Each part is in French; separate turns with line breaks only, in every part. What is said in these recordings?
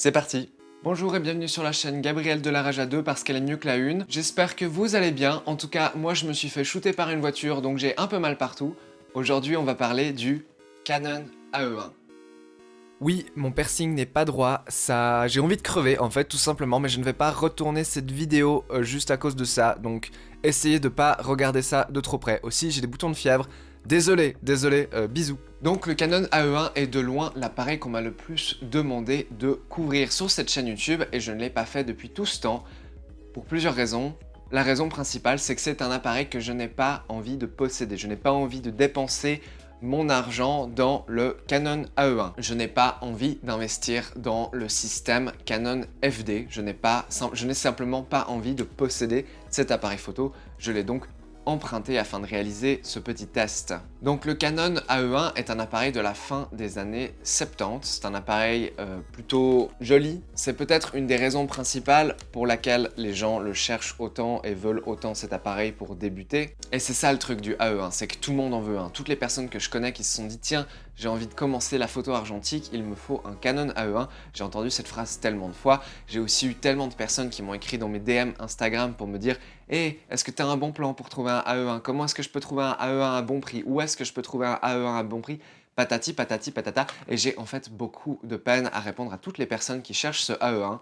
C'est parti. Bonjour et bienvenue sur la chaîne Gabriel de la Rage à 2 parce qu'elle est mieux que la une. J'espère que vous allez bien. En tout cas, moi je me suis fait shooter par une voiture donc j'ai un peu mal partout. Aujourd'hui, on va parler du Canon AE1. Oui, mon piercing n'est pas droit, ça, j'ai envie de crever en fait tout simplement, mais je ne vais pas retourner cette vidéo juste à cause de ça, donc essayez de pas regarder ça de trop près. Aussi, j'ai des boutons de fièvre, désolé, bisous. Donc le Canon AE1 est de loin l'appareil qu'on m'a le plus demandé de couvrir sur cette chaîne YouTube et je ne l'ai pas fait depuis tout ce temps, pour plusieurs raisons. La raison principale, c'est que c'est un appareil que je n'ai pas envie de posséder, je n'ai pas envie de dépenser mon argent dans le Canon AE1. Je n'ai pas envie d'investir dans le système Canon FD. Je n'ai simplement pas envie de posséder cet appareil photo. Je l'ai donc emprunté afin de réaliser ce petit test. Donc le Canon AE1 est un appareil de la fin des années 70. C'est un appareil plutôt joli. C'est peut-être une des raisons principales pour laquelle les gens le cherchent autant et veulent autant cet appareil pour débuter. Et c'est ça le truc du AE1, c'est que tout le monde en veut un. Toutes les personnes que je connais qui se sont dit tiens, j'ai envie de commencer la photo argentique, il me faut un Canon AE1. J'ai entendu cette phrase tellement de fois. J'ai aussi eu tellement de personnes qui m'ont écrit dans mes DM Instagram pour me dire hey, est-ce que tu as un bon plan pour trouver un AE1? Comment est-ce que je peux trouver un AE1 à bon prix? Où est-ce que je peux trouver un AE1 à bon prix? Patati, patati, patata. Et j'ai en fait beaucoup de peine à répondre à toutes les personnes qui cherchent ce AE1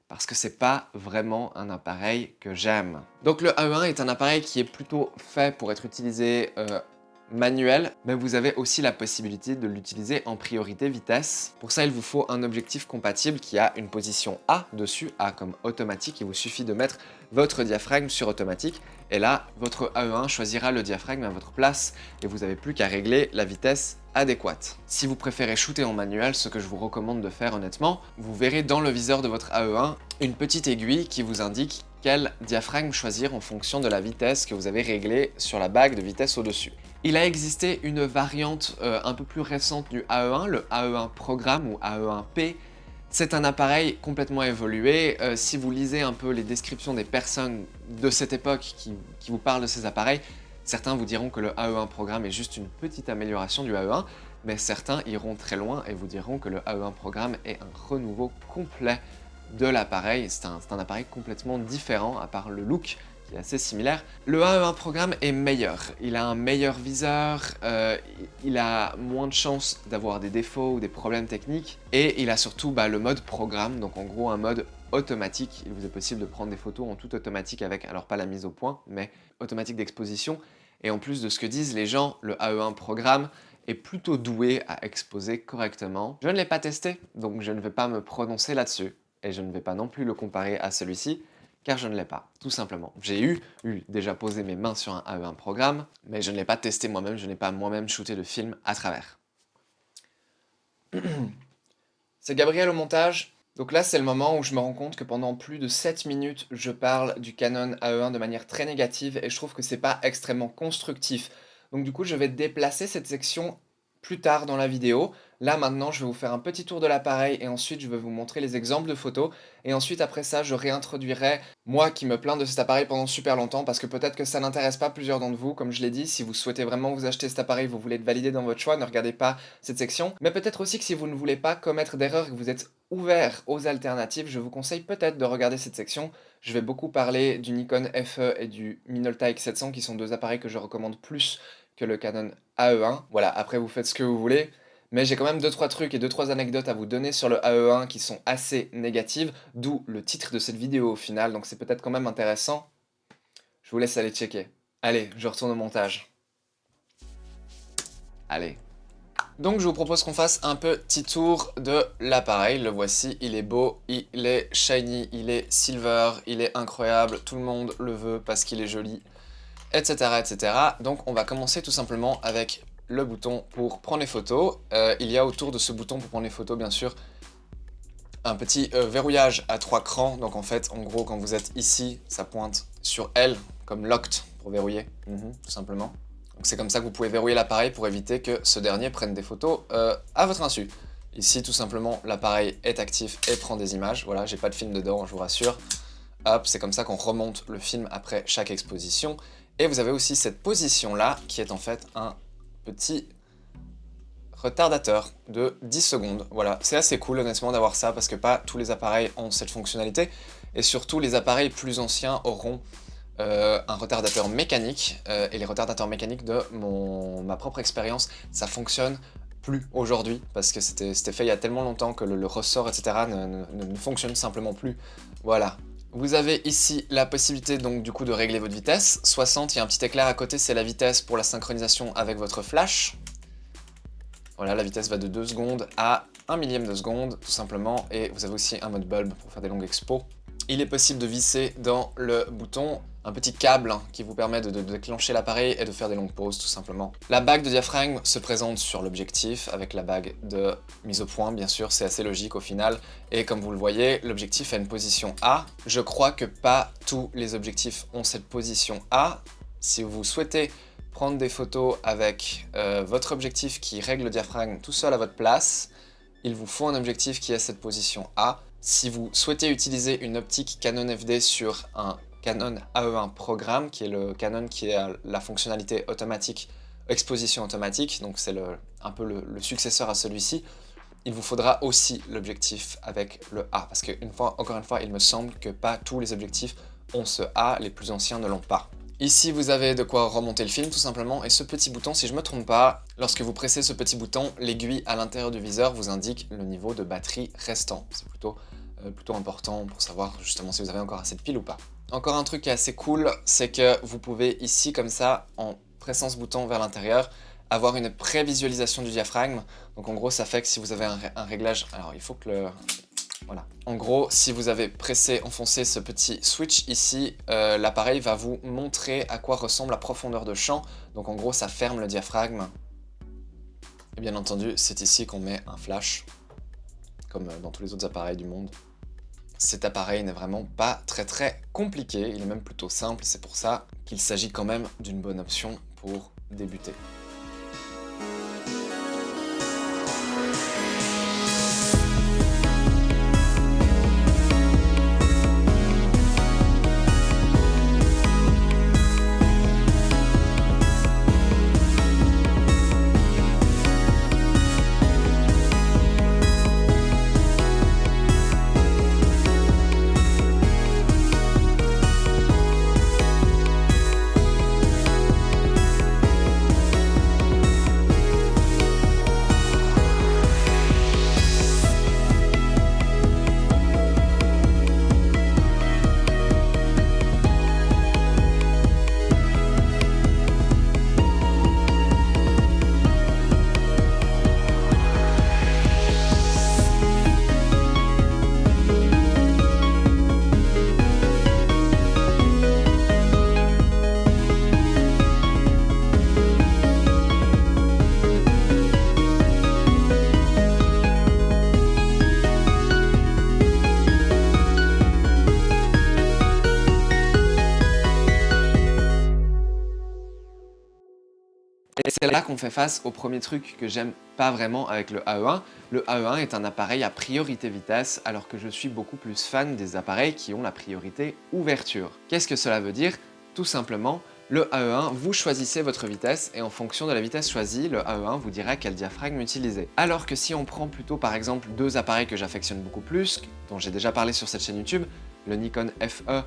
parce que c'est pas vraiment un appareil que j'aime. Donc le AE1 est un appareil qui est plutôt fait pour être utilisé manuel, mais vous avez aussi la possibilité de l'utiliser en priorité vitesse. Pour ça, il vous faut un objectif compatible qui a une position A dessus, A comme automatique. Il vous suffit de mettre votre diaphragme sur automatique, et là, votre AE1 choisira le diaphragme à votre place, et vous n'avez plus qu'à régler la vitesse adéquate. Si vous préférez shooter en manuel, ce que je vous recommande de faire honnêtement, vous verrez dans le viseur de votre AE1 une petite aiguille qui vous indique quel diaphragme choisir en fonction de la vitesse que vous avez réglée sur la bague de vitesse au-dessus. Il a existé une variante un peu plus récente du AE1, le AE1 Programme ou AE1P. C'est un appareil complètement évolué. Si vous lisez un peu les descriptions des personnes de cette époque qui vous parlent de ces appareils, certains vous diront que le AE1 Programme est juste une petite amélioration du AE1, mais certains iront très loin et vous diront que le AE1 Programme est un renouveau complet de l'appareil. C'est un appareil complètement différent, à part le look qui est assez similaire. Le AE1 Programme est meilleur. Il a un meilleur viseur, il a moins de chances d'avoir des défauts ou des problèmes techniques, et il a surtout le mode Programme, donc en gros un mode automatique. Il vous est possible de prendre des photos en tout automatique avec, alors pas la mise au point, mais automatique d'exposition. Et en plus de ce que disent les gens, le AE1 Programme est plutôt doué à exposer correctement. Je ne l'ai pas testé, donc je ne vais pas me prononcer là-dessus. Et je ne vais pas non plus le comparer à celui-ci, car je ne l'ai pas, tout simplement. J'ai déjà posé mes mains sur un AE1 Programme, mais je ne l'ai pas testé moi-même, je n'ai pas moi-même shooté le film à travers. C'est Gabriel au montage. Donc là, c'est le moment où je me rends compte que pendant plus de 7 minutes, je parle du Canon AE1 de manière très négative, et je trouve que c'est pas extrêmement constructif. Donc du coup, je vais déplacer cette section plus tard dans la vidéo. Là maintenant, je vais vous faire un petit tour de l'appareil et ensuite je vais vous montrer les exemples de photos. Et ensuite après ça, je réintroduirai moi qui me plains de cet appareil pendant super longtemps parce que peut-être que ça n'intéresse pas plusieurs d'entre vous. Comme je l'ai dit, si vous souhaitez vraiment vous acheter cet appareil, vous voulez être validé dans votre choix, ne regardez pas cette section. Mais peut-être aussi que si vous ne voulez pas commettre d'erreurs et que vous êtes ouvert aux alternatives, je vous conseille peut-être de regarder cette section. Je vais beaucoup parler du Nikon FE et du Minolta X700 qui sont deux appareils que je recommande plus que le Canon AE1. Voilà, après vous faites ce que vous voulez. Mais j'ai quand même 2-3 trucs et 2-3 anecdotes à vous donner sur le AE1 qui sont assez négatives, d'où le titre de cette vidéo au final, donc c'est peut-être quand même intéressant. Je vous laisse aller checker. Allez, je retourne au montage. Allez. Donc je vous propose qu'on fasse un petit tour de l'appareil. Le voici, il est beau, il est shiny, il est silver, il est incroyable, tout le monde le veut parce qu'il est joli, etc., etc. Donc on va commencer tout simplement avec le bouton pour prendre les photos. Il y a autour de ce bouton pour prendre les photos, bien sûr, un petit verrouillage à 3 crans. Donc en fait, en gros, quand vous êtes ici, ça pointe sur L, comme locked, pour verrouiller, tout simplement. Donc c'est comme ça que vous pouvez verrouiller l'appareil pour éviter que ce dernier prenne des photos à votre insu. Ici, tout simplement, l'appareil est actif et prend des images. Voilà, j'ai pas de film dedans, je vous rassure. Hop, c'est comme ça qu'on remonte le film après chaque exposition. Et vous avez aussi cette position-là, qui est en fait un petit retardateur de 10 secondes. Voilà, c'est assez cool honnêtement d'avoir ça parce que pas tous les appareils ont cette fonctionnalité et surtout les appareils plus anciens auront un retardateur mécanique et les retardateurs mécaniques de ma propre expérience, ça fonctionne plus aujourd'hui parce que c'était fait il y a tellement longtemps que le ressort etc. ne fonctionne simplement plus. Voilà. Vous avez ici la possibilité donc du coup de régler votre vitesse. 60, il y a un petit éclair à côté, c'est la vitesse pour la synchronisation avec votre flash. Voilà, la vitesse va de 2 secondes à 1 millième de seconde tout simplement. Et vous avez aussi un mode bulb pour faire des longues expos. Il est possible de visser dans le bouton un petit câble qui vous permet de déclencher l'appareil et de faire des longues pauses tout simplement. La bague de diaphragme se présente sur l'objectif avec la bague de mise au point, bien sûr, c'est assez logique au final. Et comme vous le voyez, l'objectif a une position A. Je crois que pas tous les objectifs ont cette position A. Si vous souhaitez prendre des photos avec votre objectif qui règle le diaphragme tout seul à votre place, il vous faut un objectif qui a cette position A. Si vous souhaitez utiliser une optique Canon FD sur un Canon AE1 programme, qui est le Canon qui a la fonctionnalité automatique, exposition automatique, donc c'est un peu le successeur à celui-ci, il vous faudra aussi l'objectif avec le A, parce que encore une fois, il me semble que pas tous les objectifs ont ce A, les plus anciens ne l'ont pas. Ici, vous avez de quoi remonter le film tout simplement, et ce petit bouton, si je ne me trompe pas, lorsque vous pressez ce petit bouton, l'aiguille à l'intérieur du viseur vous indique le niveau de batterie restant. C'est plutôt important pour savoir justement si vous avez encore assez de piles ou pas. Encore un truc qui est assez cool, c'est que vous pouvez ici, comme ça, en pressant ce bouton vers l'intérieur, avoir une prévisualisation du diaphragme. Donc en gros, ça fait que si vous avez un réglage... Alors il faut que Voilà. En gros, si vous avez enfoncé ce petit switch ici, l'appareil va vous montrer à quoi ressemble la profondeur de champ. Donc en gros, ça ferme le diaphragme. Et bien entendu, c'est ici qu'on met un flash, comme dans tous les autres appareils du monde. Cet appareil n'est vraiment pas très compliqué, il est même plutôt simple, c'est pour ça qu'il s'agit quand même d'une bonne option pour débuter. Et c'est là qu'on fait face au premier truc que j'aime pas vraiment avec le AE1. Le AE1 est un appareil à priorité vitesse, alors que je suis beaucoup plus fan des appareils qui ont la priorité ouverture. Qu'est-ce que cela veut dire? Tout simplement, le AE1, vous choisissez votre vitesse et en fonction de la vitesse choisie, le AE1 vous dira quel diaphragme utiliser. Alors que si on prend plutôt par exemple deux appareils que j'affectionne beaucoup plus, dont j'ai déjà parlé sur cette chaîne YouTube, le Nikon FE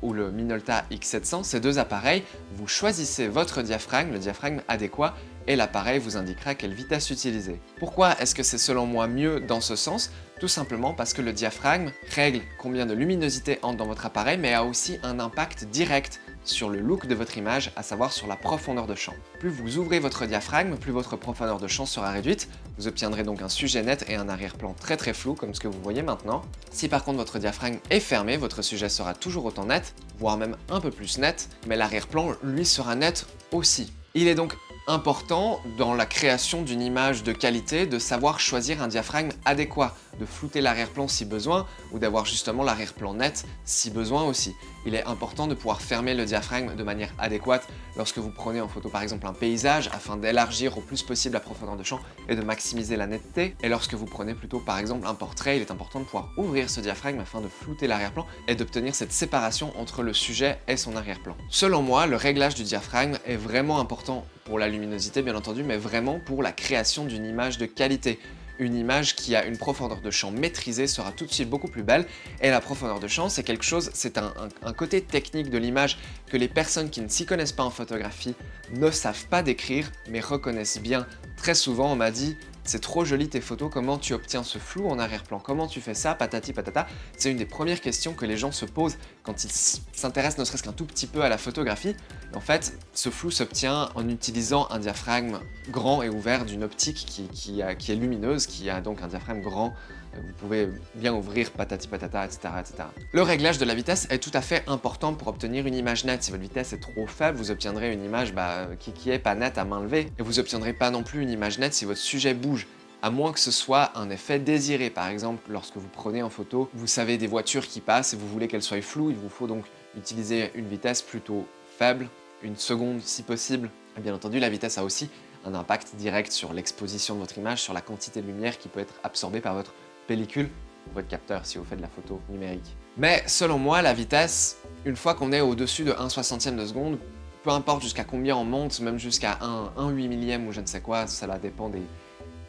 ou le Minolta X700, ces deux appareils, vous choisissez votre diaphragme, le diaphragme adéquat, et l'appareil vous indiquera quelle vitesse utiliser. Pourquoi est-ce que c'est selon moi mieux dans ce sens? Tout simplement parce que le diaphragme règle combien de luminosité entre dans votre appareil, mais a aussi un impact direct sur le look de votre image, à savoir sur la profondeur de champ. Plus vous ouvrez votre diaphragme, plus votre profondeur de champ sera réduite. Vous obtiendrez donc un sujet net et un arrière-plan très flou, comme ce que vous voyez maintenant. Si par contre votre diaphragme est fermé, votre sujet sera toujours autant net, voire même un peu plus net, mais l'arrière-plan, lui, sera net aussi. Il est donc important dans la création d'une image de qualité de savoir choisir un diaphragme adéquat, de flouter l'arrière-plan si besoin ou d'avoir justement l'arrière-plan net si besoin aussi. Il est important de pouvoir fermer le diaphragme de manière adéquate lorsque vous prenez en photo par exemple un paysage afin d'élargir au plus possible la profondeur de champ et de maximiser la netteté. Et lorsque vous prenez plutôt par exemple un portrait, il est important de pouvoir ouvrir ce diaphragme afin de flouter l'arrière-plan et d'obtenir cette séparation entre le sujet et son arrière-plan. Selon moi, le réglage du diaphragme est vraiment important pour la luminosité bien entendu, mais vraiment pour la création d'une image de qualité. Une image qui a une profondeur de champ maîtrisée sera tout de suite beaucoup plus belle. Et la profondeur de champ, c'est quelque chose, c'est un côté technique de l'image que les personnes qui ne s'y connaissent pas en photographie ne savent pas décrire, mais reconnaissent bien. Très souvent, on m'a dit: c'est trop joli tes photos, comment tu obtiens ce flou en arrière-plan? Comment tu fais ça? Patati patata. C'est une des premières questions que les gens se posent quand ils s'intéressent ne serait-ce qu'un tout petit peu à la photographie. Et en fait, ce flou s'obtient en utilisant un diaphragme grand et ouvert d'une optique qui est lumineuse, qui a donc un diaphragme grand. Vous pouvez bien ouvrir patati patata, etc., etc. Le réglage de la vitesse est tout à fait important pour obtenir une image nette. Si votre vitesse est trop faible, vous obtiendrez une image qui est pas nette à main levée. Et vous obtiendrez pas non plus une image nette si votre sujet bouge. À moins que ce soit un effet désiré. Par exemple, lorsque vous prenez en photo, vous savez des voitures qui passent et vous voulez qu'elles soient floues, il vous faut donc utiliser une vitesse plutôt faible, 1 seconde si possible. Et bien entendu, la vitesse a aussi un impact direct sur l'exposition de votre image, sur la quantité de lumière qui peut être absorbée par votre pellicule ou votre capteur si vous faites de la photo numérique. Mais selon moi, la vitesse, une fois qu'on est au-dessus de 1/60e de seconde, peu importe jusqu'à combien on monte, même jusqu'à 1/8 millième ou je ne sais quoi, cela dépend des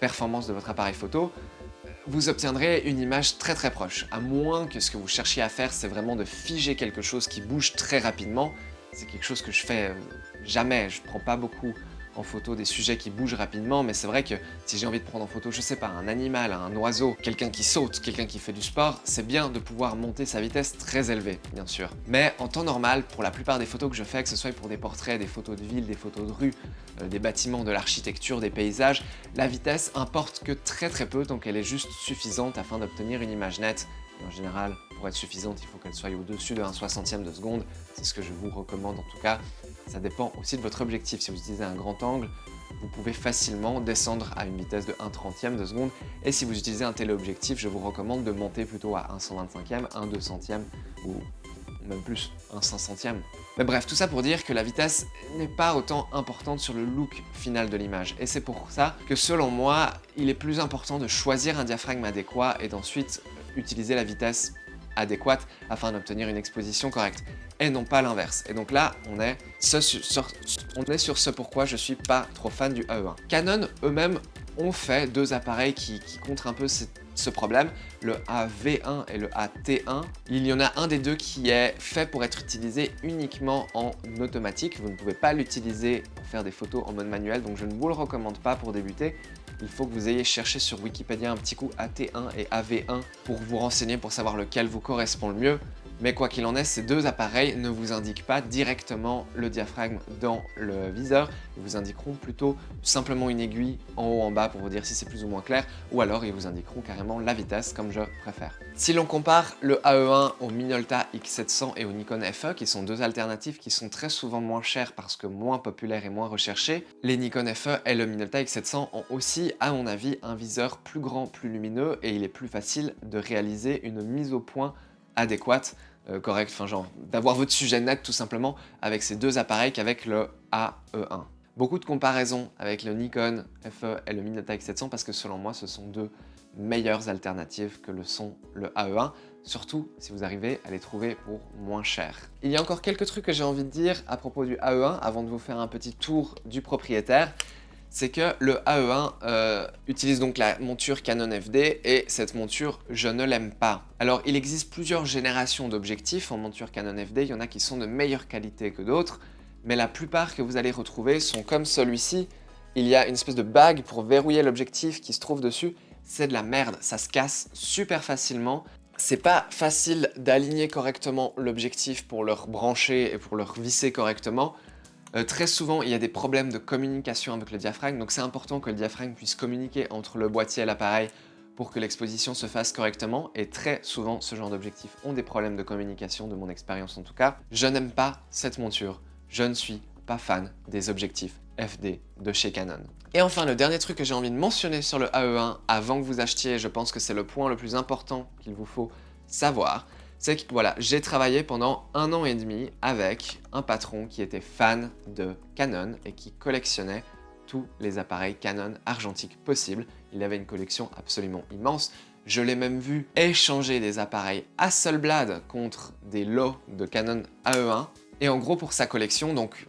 performances de votre appareil photo, vous obtiendrez une image très très proche. À moins que ce que vous cherchiez à faire, c'est vraiment de figer quelque chose qui bouge très rapidement. C'est quelque chose que je fais jamais, je prends pas beaucoup en photo des sujets qui bougent rapidement, mais c'est vrai que si j'ai envie de prendre en photo, je sais pas, un animal, un oiseau, quelqu'un qui saute, quelqu'un qui fait du sport, c'est bien de pouvoir monter sa vitesse très élevée, bien sûr. Mais en temps normal, pour la plupart des photos que je fais, que ce soit pour des portraits, des photos de ville, des photos de rue, des bâtiments, de l'architecture, des paysages, la vitesse importe que très très peu, donc elle est juste suffisante afin d'obtenir une image nette. Et en général, pour être suffisante, il faut qu'elle soit au-dessus de 1/60e de seconde, c'est ce que je vous recommande en tout cas. Ça dépend aussi de votre objectif. Si vous utilisez un grand angle, vous pouvez facilement descendre à une vitesse de 1/30e de seconde. Et si vous utilisez un téléobjectif, je vous recommande de monter plutôt à 1/125e, 1/200e ou même plus, 1/500e. Mais bref, tout ça pour dire que la vitesse n'est pas autant importante sur le look final de l'image. Et c'est pour ça que selon moi, il est plus important de choisir un diaphragme adéquat et d'ensuite utiliser la vitesse adéquate afin d'obtenir une exposition correcte et non pas l'inverse. Et donc là, on est sur ce pourquoi je suis pas trop fan du AE1. Canon eux-mêmes ont fait 2 appareils qui contrent un peu ce problème, le AV1 et le AT1. Il y en a un des deux qui est fait pour être utilisé uniquement en automatique. Vous ne pouvez pas l'utiliser pour faire des photos en mode manuel, donc je ne vous le recommande pas pour débuter. Il faut que vous ayez cherché sur Wikipédia un petit coup AT1 et AV1 pour vous renseigner, pour savoir lequel vous correspond le mieux. Mais quoi qu'il en est, ces 2 appareils ne vous indiquent pas directement le diaphragme dans le viseur. Ils vous indiqueront plutôt simplement une aiguille en haut en bas pour vous dire si c'est plus ou moins clair, ou alors ils vous indiqueront carrément la vitesse comme je préfère. Si l'on compare le AE1 au Minolta X700 et au Nikon FE, qui sont 2 alternatives qui sont très souvent moins chères parce que moins populaires et moins recherchées, les Nikon FE et le Minolta X700 ont aussi, à mon avis, un viseur plus grand, plus lumineux et il est plus facile de réaliser une mise au point adéquate, correcte, enfin genre d'avoir votre sujet net tout simplement avec ces 2 appareils qu'avec le AE1. Beaucoup de comparaisons avec le Nikon FE et le Minolta X700 parce que selon moi ce sont 2 meilleures alternatives que le sont le AE1, surtout si vous arrivez à les trouver pour moins cher. Il y a encore quelques trucs que j'ai envie de dire à propos du AE1 avant de vous faire un petit tour du propriétaire. C'est que le AE1 utilise donc la monture Canon FD et cette monture, je ne l'aime pas. Alors, il existe plusieurs générations d'objectifs en monture Canon FD, il y en a qui sont de meilleure qualité que d'autres, mais la plupart que vous allez retrouver sont comme celui-ci. Il y a une espèce de bague pour verrouiller l'objectif qui se trouve dessus. C'est de la merde, ça se casse super facilement. C'est pas facile d'aligner correctement l'objectif pour le brancher et pour le visser correctement. Très souvent, il y a des problèmes de communication avec le diaphragme, donc c'est important que le diaphragme puisse communiquer entre le boîtier et l'appareil pour que l'exposition se fasse correctement, et très souvent, ce genre d'objectifs ont des problèmes de communication, de mon expérience en tout cas. Je n'aime pas cette monture, je ne suis pas fan des objectifs FD de chez Canon. Et enfin, le dernier truc que j'ai envie de mentionner sur le AE1, avant que vous achetiez, je pense que c'est le point le plus important qu'il vous faut savoir, c'est que voilà, j'ai travaillé pendant 1 an et demi avec un patron qui était fan de Canon et qui collectionnait tous les appareils Canon argentiques possibles. Il avait une collection absolument immense. Je l'ai même vu échanger des appareils Hasselblad contre des lots de Canon AE1. Et en gros, pour sa collection, donc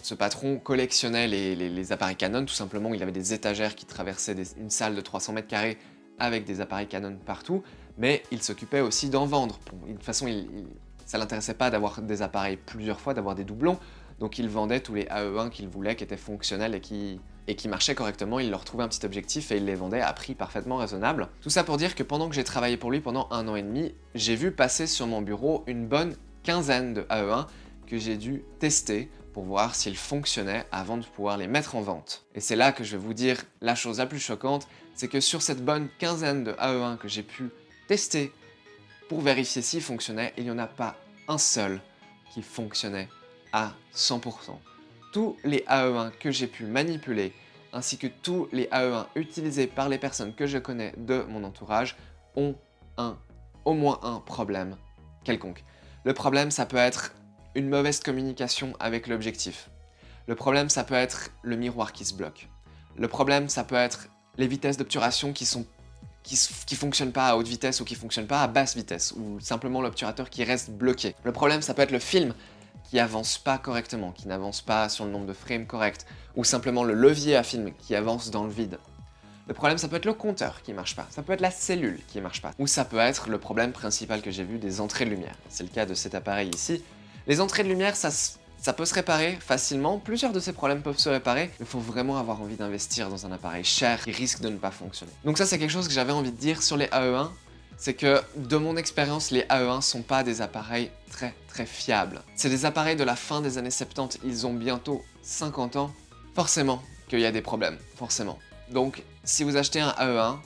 Ce patron collectionnait les appareils Canon, tout simplement. Il avait des étagères qui traversaient une salle de 300 mètres carrés avec des appareils Canon partout, mais il s'occupait aussi d'en vendre. De toute façon, ça l'intéressait pas d'avoir des appareils plusieurs fois, d'avoir des doublons, donc il vendait tous les AE1 qu'il voulait, qui étaient fonctionnels et qui marchaient correctement. Il leur trouvait un petit objectif et il les vendait à prix parfaitement raisonnable. Tout ça pour dire que pendant que j'ai travaillé pour lui pendant 1 an et demi, j'ai vu passer sur mon bureau une bonne quinzaine de AE1 que j'ai dû tester pour voir s'ils fonctionnaient avant de pouvoir les mettre en vente. Et c'est là que je vais vous dire la chose la plus choquante, c'est que sur cette bonne quinzaine de AE1 que j'ai pu tester pour vérifier s'ils fonctionnaient, il n'y en a pas un seul qui fonctionnait à 100%. Tous les AE1 que j'ai pu manipuler, ainsi que tous les AE1 utilisés par les personnes que je connais de mon entourage, ont au moins un problème quelconque. Le problème, ça peut être une mauvaise communication avec l'objectif. Le problème, ça peut être le miroir qui se bloque. Le problème, ça peut être les vitesses d'obturation qui fonctionnent pas à haute vitesse ou qui fonctionnent pas à basse vitesse, ou simplement l'obturateur qui reste bloqué. Le problème, ça peut être le film qui avance pas correctement, qui n'avance pas sur le nombre de frames correct, ou simplement le levier à film qui avance dans le vide. Le problème, ça peut être le compteur qui marche pas, ça peut être la cellule qui marche pas, ou ça peut être le problème principal que j'ai vu des entrées de lumière. C'est le cas de cet appareil ici. Les entrées de lumière, ça peut se réparer facilement, plusieurs de ces problèmes peuvent se réparer, mais il faut vraiment avoir envie d'investir dans un appareil cher qui risque de ne pas fonctionner. Donc ça, c'est quelque chose que j'avais envie de dire sur les AE1, c'est que de mon expérience, les AE1 sont pas des appareils très fiables. C'est des appareils de la fin des années 70, ils ont bientôt 50 ans, forcément qu'il y a des problèmes, forcément. Donc, si vous achetez un AE1,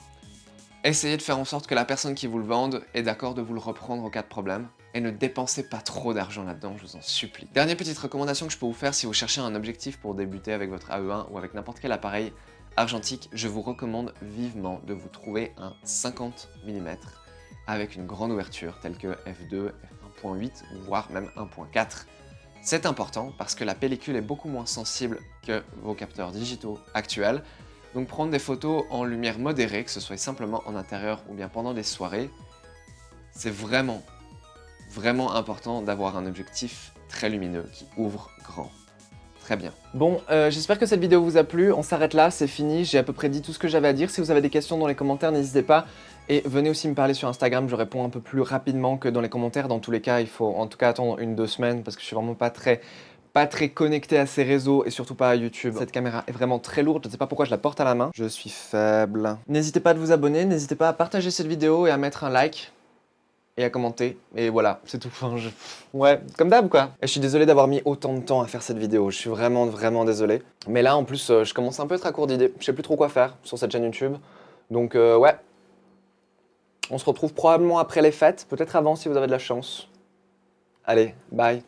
essayez de faire en sorte que la personne qui vous le vende est d'accord de vous le reprendre au cas de problème. Et ne dépensez pas trop d'argent là-dedans, je vous en supplie. Dernière petite recommandation que je peux vous faire si vous cherchez un objectif pour débuter avec votre AE1 ou avec n'importe quel appareil argentique, je vous recommande vivement de vous trouver un 50 mm avec une grande ouverture telle que f2, f1.8 voire même 1.4. C'est important parce que la pellicule est beaucoup moins sensible que vos capteurs digitaux actuels. Donc prendre des photos en lumière modérée, que ce soit simplement en intérieur ou bien pendant des soirées, c'est vraiment important d'avoir un objectif très lumineux qui ouvre grand. Très bien. Bon, j'espère que cette vidéo vous a plu. On s'arrête là, c'est fini. J'ai à peu près dit tout ce que j'avais à dire. Si vous avez des questions dans les commentaires, n'hésitez pas. Et venez aussi me parler sur Instagram, je réponds un peu plus rapidement que dans les commentaires. Dans tous les cas, il faut en tout cas attendre 1-2 semaines parce que je suis vraiment pas très connecté à ces réseaux et surtout pas à YouTube. Cette caméra est vraiment très lourde, je ne sais pas pourquoi je la porte à la main. Je suis faible. N'hésitez pas à vous abonner, n'hésitez pas à partager cette vidéo et à mettre un like. Et à commenter, et voilà, c'est tout. Enfin, ouais, comme d'hab quoi. Et je suis désolé d'avoir mis autant de temps à faire cette vidéo, je suis vraiment désolé. Mais là, en plus, je commence un peu à être à court d'idées. Je sais plus trop quoi faire sur cette chaîne YouTube. Donc ouais, on se retrouve probablement après les fêtes, peut-être avant si vous avez de la chance. Allez, bye.